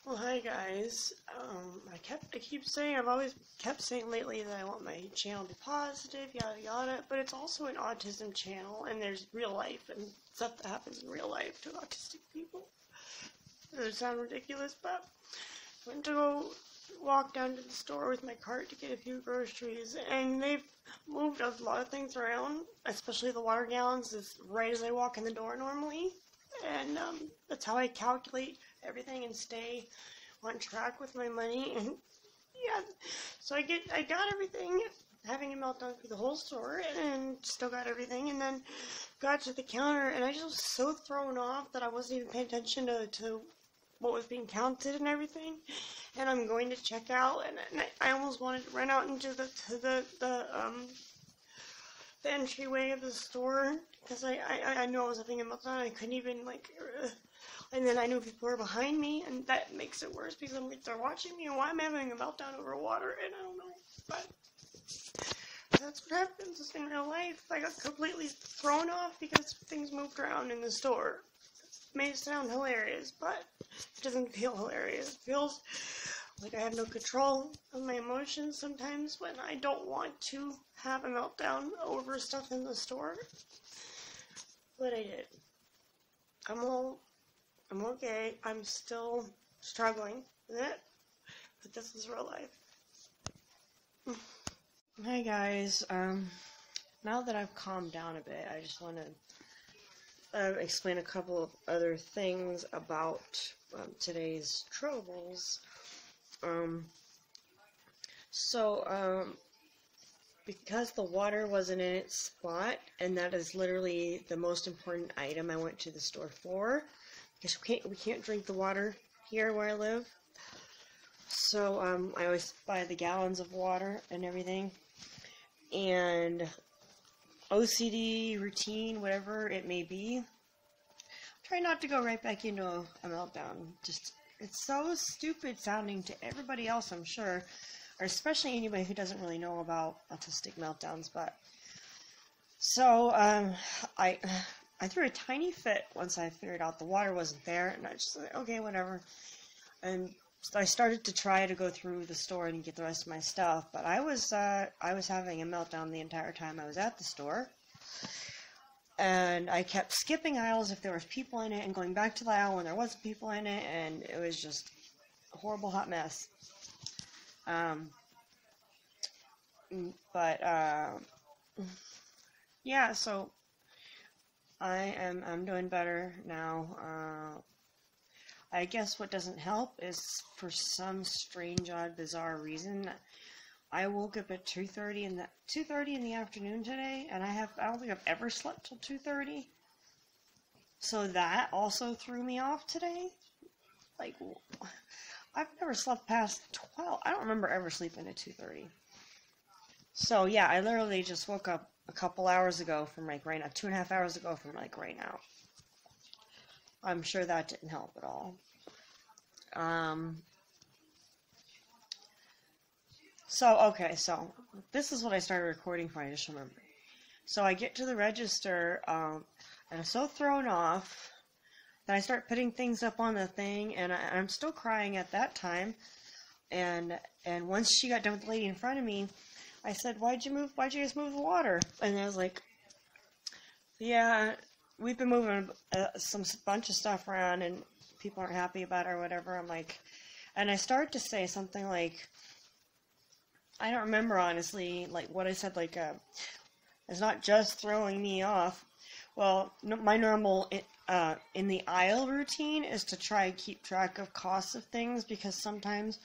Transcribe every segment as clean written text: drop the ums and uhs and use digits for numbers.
Well, hi guys. I keep saying, I've always kept saying lately that I want my channel to be positive, yada yada, but it's also an autism channel, and there's real life and stuff that happens in real life to autistic people. It doesn't sound ridiculous, but I went to go walk down to the store with my cart to get a few groceries, and they've moved a lot of things around, especially the water gallons, is right as I walk in the door normally, and that's how I calculate everything and stay on track with my money. And yeah, so I got everything, having a meltdown through the whole store, and still got everything, and then got to the counter, and I just was so thrown off that I wasn't even paying attention to what was being counted and everything. And I'm going to check out, and I almost wanted to run out into the entryway of the store, because I knew I was having a meltdown. I couldn't even, and then I knew people were behind me, and that makes it worse, because I'm like, they're watching me, and why am I having a meltdown over water? And I don't know, but that's what happens in real life. I got completely thrown off because things moved around in the store. It may sound hilarious, but it doesn't feel hilarious. It feels like I have no control of my emotions sometimes when I don't want to have a meltdown over stuff in the store. But I did. I'm okay. I'm still struggling with it, but this is real life. Hi guys. Now that I've calmed down a bit, I just want to explain a couple of other things about today's troubles. Because the water wasn't in its spot, and that is literally the most important item I went to the store for, because we can't drink the water here where I live. So I always buy the gallons of water and everything, and OCD, routine, whatever it may be, try not to go right back into a meltdown. It's so stupid sounding to everybody else, I'm sure, or especially anybody who doesn't really know about autistic meltdowns. But so I threw a tiny fit once I figured out the water wasn't there, and I just like, okay, whatever. And so I started to try to go through the store and get the rest of my stuff, but I was having a meltdown the entire time I was at the store. And I kept skipping aisles if there was people in it, and going back to the aisle when there wasn't people in it, and it was just a horrible hot mess. Yeah, so I'm doing better now. I guess what doesn't help is, for some strange, odd, bizarre reason, I woke up at 2:30 in the afternoon today, and I don't think I've ever slept till 2:30. So that also threw me off today. Like, I've never slept past 12. I don't remember ever sleeping at 2:30. So yeah, I literally just woke up a couple hours ago from right now, 2.5 hours ago from right now. I'm sure that didn't help at all. So this is what I started recording for, I just remembered. So I get to the register, and I'm so thrown off that I start putting things up on the thing, and I'm still crying at that time. And once she got done with the lady in front of me, I said, why'd you guys move the water? And I was like, yeah, we've been moving some bunch of stuff around, and people aren't happy about it or whatever. I'm like, and I started to say something like, I don't remember honestly, like what I said, like, it's not just throwing me off. Well, my normal in the aisle routine is to try and keep track of costs of things, because sometimes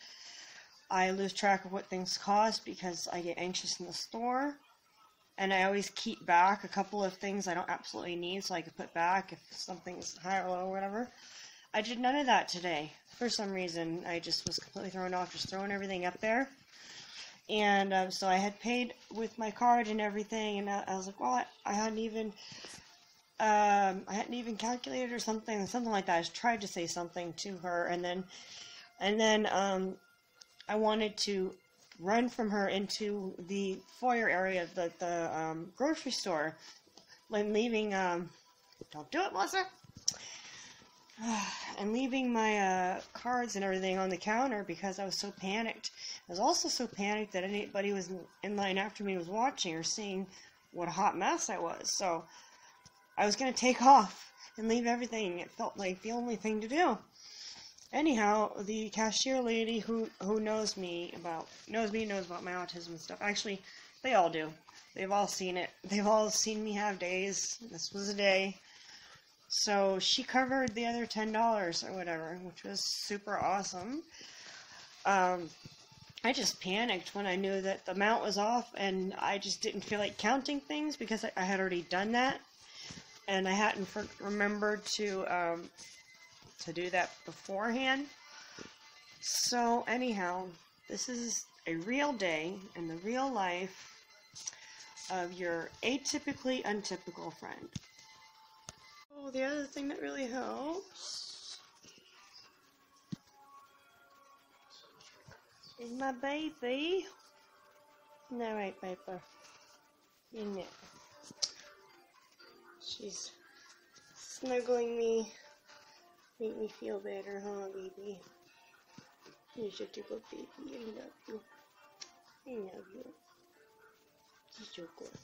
I lose track of what things cost because I get anxious in the store, and I always keep back a couple of things I don't absolutely need so I can put back if something's high or low or whatever. I did none of that today. For some reason, I just was completely thrown off, just throwing everything up there. And so I had paid with my card and everything, and I was like, well, I hadn't even calculated or something like that. I just tried to say something to her, and then I wanted to run from her into the foyer area of the grocery store when leaving. Don't do it, Melissa. and leaving my cards and everything on the counter because I was so panicked. I was also so panicked that anybody was in line after me was watching or seeing what a hot mess I was. So I was going to take off and leave everything. It felt like the only thing to do. Anyhow, the cashier lady who knows about my autism and stuff. Actually, they all do. They've all seen it. They've all seen me have days. This was a day. So she covered the other $10 or whatever, which was super awesome. I just panicked when I knew that the amount was off, and I just didn't feel like counting things because I had already done that, and I hadn't remembered to do that beforehand. So anyhow, this is a real day in the real life of your atypically untypical friend. Oh, the other thing that really helps is my baby. No, right, Piper. Isn't it? She's snuggling me. Make me feel better, huh, baby? You're such a good baby. I love you. I love you. She's so good.